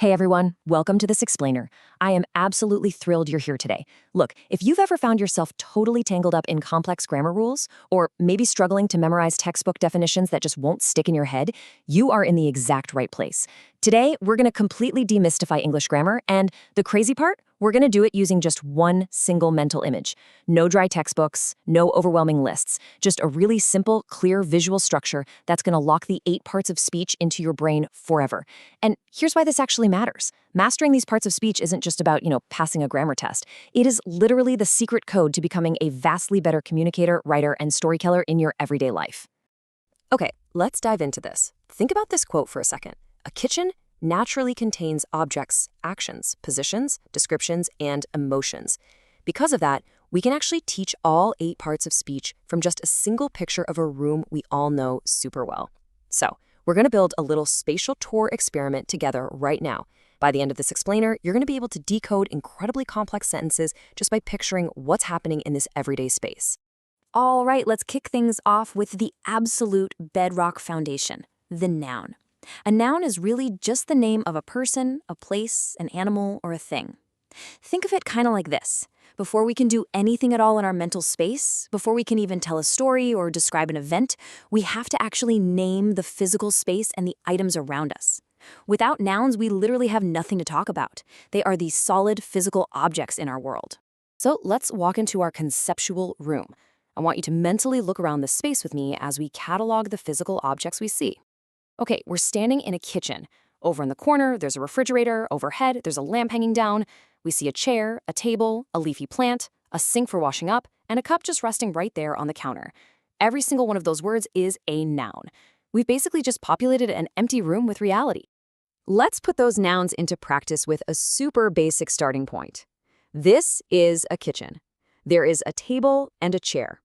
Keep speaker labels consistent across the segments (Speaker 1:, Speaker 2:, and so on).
Speaker 1: Hey everyone, welcome to This Explainer. I am absolutely thrilled you're here today. Look, if you've ever found yourself totally tangled up in complex grammar rules, or maybe struggling to memorize textbook definitions that just won't stick in your head, you are in the exact right place. Today, we're going to completely demystify English grammar, and the crazy part, we're going to do it using just one single mental image. No dry textbooks, no overwhelming lists, just a really simple, clear visual structure that's going to lock the 8 parts of speech into your brain forever. And here's why this actually matters. Mastering these parts of speech isn't just about, passing a grammar test. It is literally the secret code to becoming a vastly better communicator, writer, and storyteller in your everyday life. Okay, let's dive into this. Think about this quote for a second. A kitchen naturally contains objects, actions, positions, descriptions, and emotions. Because of that, we can actually teach all 8 parts of speech from just a single picture of a room we all know super well. So, we're going to build a little spatial tour experiment together right now. By the end of this explainer, you're going to be able to decode incredibly complex sentences just by picturing what's happening in this everyday space.
Speaker 2: All right, let's kick things off with the absolute bedrock foundation, the noun. A noun is really just the name of a person, a place, an animal, or a thing. Think of it kind of like this. Before we can do anything at all in our mental space, before we can even tell a story or describe an event, we have to actually name the physical space and the items around us. Without nouns, we literally have nothing to talk about. They are the solid physical objects in our world. So let's walk into our conceptual room. I want you to mentally look around the space with me as we catalog the physical objects we see. Okay, we're standing in a kitchen. Over in the corner, there's a refrigerator. Overhead, there's a lamp hanging down. We see a chair, a table, a leafy plant, a sink for washing up, and a cup just resting right there on the counter. Every single one of those words is a noun. We've basically just populated an empty room with reality. Let's put those nouns into practice with a super basic starting point. This is a kitchen. There is a table and a chair.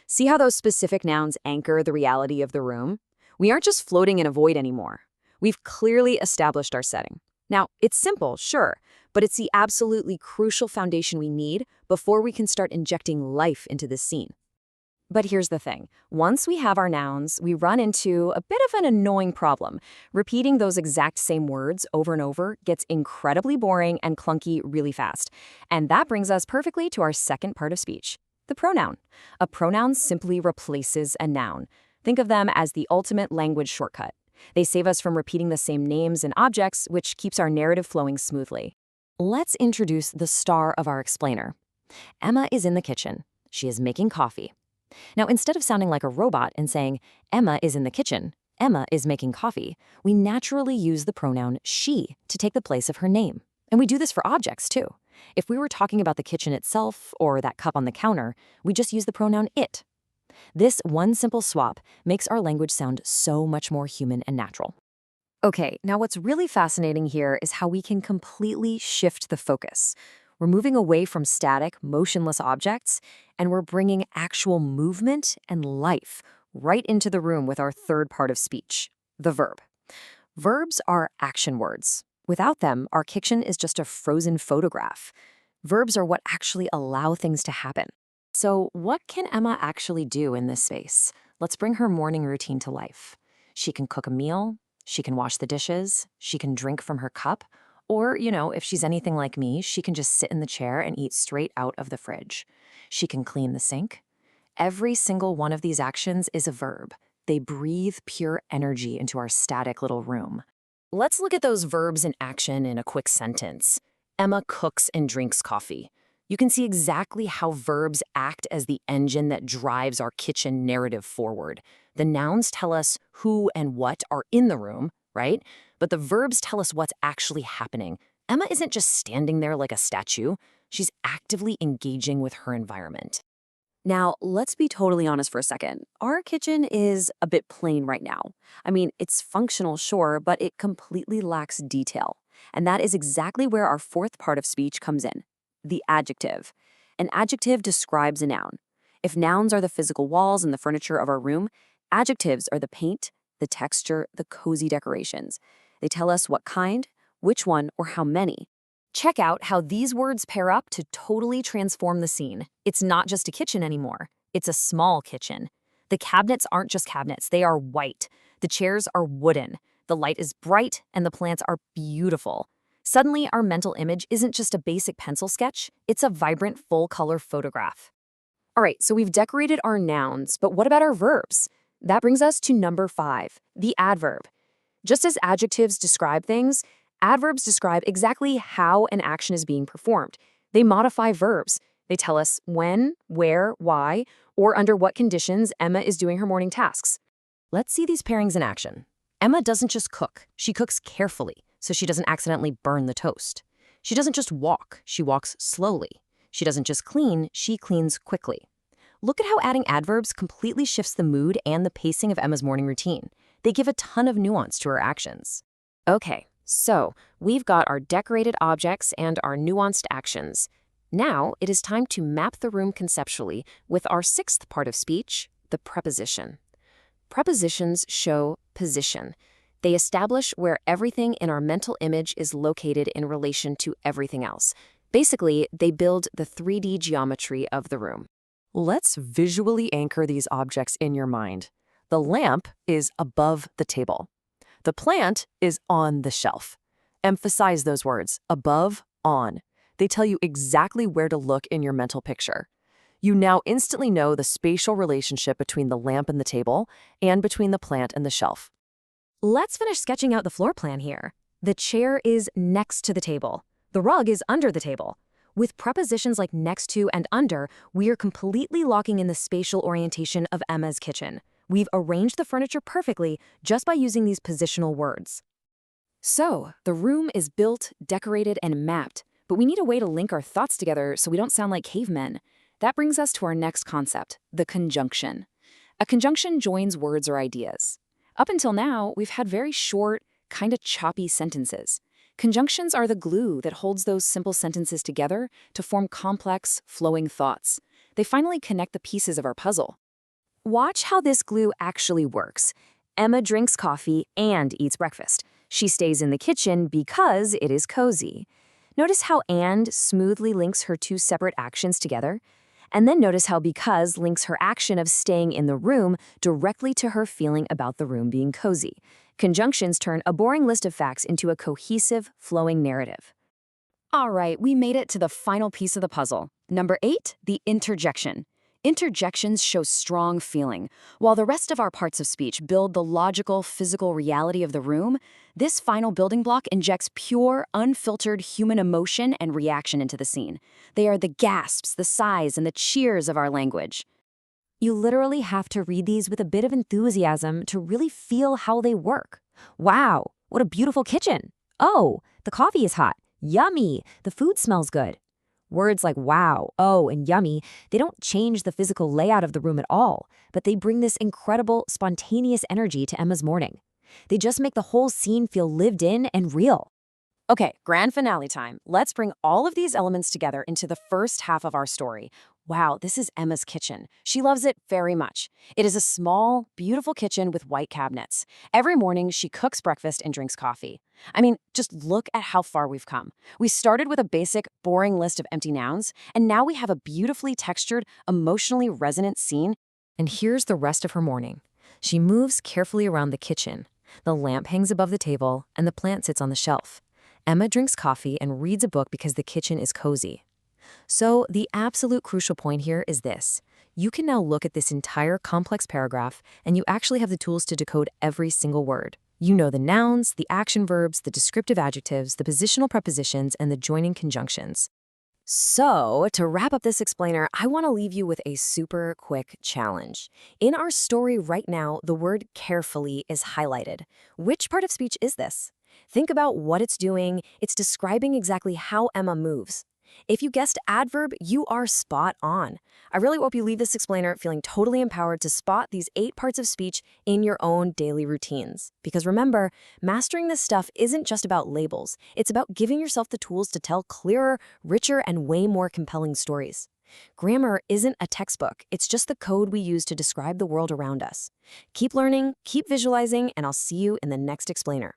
Speaker 2: See how those specific nouns anchor the reality of the room? We aren't just floating in a void anymore. We've clearly established our setting. Now, it's simple, sure, but it's the absolutely crucial foundation we need before we can start injecting life into this scene. But here's the thing. Once we have our nouns, we run into a bit of an annoying problem. Repeating those exact same words over and over gets incredibly boring and clunky really fast. And that brings us perfectly to our second part of speech, the pronoun. A pronoun simply replaces a noun. Think of them as the ultimate language shortcut. They save us from repeating the same names and objects, which keeps our narrative flowing smoothly. Let's introduce the star of our explainer. Emma is in the kitchen. She is making coffee. Now, instead of sounding like a robot and saying, Emma is in the kitchen, Emma is making coffee, we naturally use the pronoun she to take the place of her name. And we do this for objects, too. If we were talking about the kitchen itself or that cup on the counter, we just use the pronoun it. This one simple swap makes our language sound so much more human and natural. Okay, now what's really fascinating here is how we can completely shift the focus. We're moving away from static, motionless objects, and we're bringing actual movement and life right into the room with our third part of speech, the verb. Verbs are action words. Without them, our kitchen is just a frozen photograph. Verbs are what actually allow things to happen. So what can Emma actually do in this space? Let's bring her morning routine to life. She can cook a meal, she can wash the dishes, she can drink from her cup, or, if she's anything like me, she can just sit in the chair and eat straight out of the fridge. She can clean the sink. Every single one of these actions is a verb. They breathe pure energy into our static little room. Let's look at those verbs in action in a quick sentence. Emma cooks and drinks coffee. You can see exactly how verbs act as the engine that drives our kitchen narrative forward. The nouns tell us who and what are in the room, right? But the verbs tell us what's actually happening. Emma isn't just standing there like a statue. She's actively engaging with her environment. Now, let's be totally honest for a second. Our kitchen is a bit plain right now. I mean, it's functional, sure, but it completely lacks detail. And that is exactly where our fourth part of speech comes in. The adjective. An adjective describes a noun. If nouns are the physical walls and the furniture of our room, adjectives are the paint, the texture, the cozy decorations. They tell us what kind, which one, or how many. Check out how these words pair up to totally transform the scene. It's not just a kitchen anymore. It's a small kitchen. The cabinets aren't just cabinets, they are white. The chairs are wooden. the light is bright, and the plants are beautiful. Suddenly, our mental image isn't just a basic pencil sketch, it's a vibrant, full-color photograph. All right, so we've decorated our nouns, but what about our verbs? That brings us to number 5, the adverb. Just as adjectives describe things, adverbs describe exactly how an action is being performed. They modify verbs. They tell us when, where, why, or under what conditions Emma is doing her morning tasks. Let's see these pairings in action. Emma doesn't just cook, she cooks carefully, so she doesn't accidentally burn the toast. She doesn't just walk, she walks slowly. She doesn't just clean, she cleans quickly. Look at how adding adverbs completely shifts the mood and the pacing of Emma's morning routine. They give a ton of nuance to her actions. Okay, so we've got our decorated objects and our nuanced actions. Now it is time to map the room conceptually with our 6th part of speech, the preposition. Prepositions show position. They establish where everything in our mental image is located in relation to everything else. Basically, they build the 3D geometry of the room.
Speaker 1: Let's visually anchor these objects in your mind. The lamp is above the table. The plant is on the shelf. Emphasize those words, above, on. They tell you exactly where to look in your mental picture. You now instantly know the spatial relationship between the lamp and the table and between the plant and the shelf.
Speaker 2: Let's finish sketching out the floor plan here. The chair is next to the table. The rug is under the table. With prepositions like next to and under, we are completely locking in the spatial orientation of Emma's kitchen. We've arranged the furniture perfectly just by using these positional words. So, the room is built, decorated, and mapped, but we need a way to link our thoughts together so we don't sound like cavemen. That brings us to our next concept, the conjunction. A conjunction joins words or ideas. Up until now, we've had very short, kind of choppy sentences. Conjunctions are the glue that holds those simple sentences together to form complex, flowing thoughts. They finally connect the pieces of our puzzle. Watch how this glue actually works. Emma drinks coffee and eats breakfast. She stays in the kitchen because it is cozy. Notice how and smoothly links her 2 separate actions together. And then notice how because links her action of staying in the room directly to her feeling about the room being cozy. Conjunctions turn a boring list of facts into a cohesive, flowing narrative. All right, we made it to the final piece of the puzzle. Number 8, the interjection. Interjections show strong feeling. While the rest of our parts of speech build the logical, physical reality of the room, this final building block injects pure, unfiltered human emotion and reaction into the scene. They are the gasps, the sighs, and the cheers of our language. You literally have to read these with a bit of enthusiasm to really feel how they work. Wow, what a beautiful kitchen. Oh, the coffee is hot. Yummy, the food smells good. Words like wow, oh, and yummy, they don't change the physical layout of the room at all, but they bring this incredible, spontaneous energy to Emma's morning. They just make the whole scene feel lived in and real. Okay, grand finale time. Let's bring all of these elements together into the first half of our story. Wow, this is Emma's kitchen. She loves it very much. It is a small, beautiful kitchen with white cabinets. Every morning, she cooks breakfast and drinks coffee. I mean, just look at how far we've come. We started with a basic, boring list of empty nouns, and now we have a beautifully textured, emotionally resonant scene. And here's the rest of her morning. She moves carefully around the kitchen. The lamp hangs above the table, and the plant sits on the shelf. Emma drinks coffee and reads a book because the kitchen is cozy. So the absolute crucial point here is this. You can now look at this entire complex paragraph, and you actually have the tools to decode every single word. You know the nouns, the action verbs, the descriptive adjectives, the positional prepositions, and the joining conjunctions. So, to wrap up this explainer, I want to leave you with a super quick challenge. In our story right now, the word carefully is highlighted. Which part of speech is this? Think about what it's doing. It's describing exactly how Emma moves. If you guessed adverb, you are spot on. I really hope you leave this explainer feeling totally empowered to spot these 8 parts of speech in your own daily routines. Because remember, mastering this stuff isn't just about labels. It's about giving yourself the tools to tell clearer, richer, and way more compelling stories. Grammar isn't a textbook. It's just the code we use to describe the world around us. Keep learning, keep visualizing, and I'll see you in the next explainer.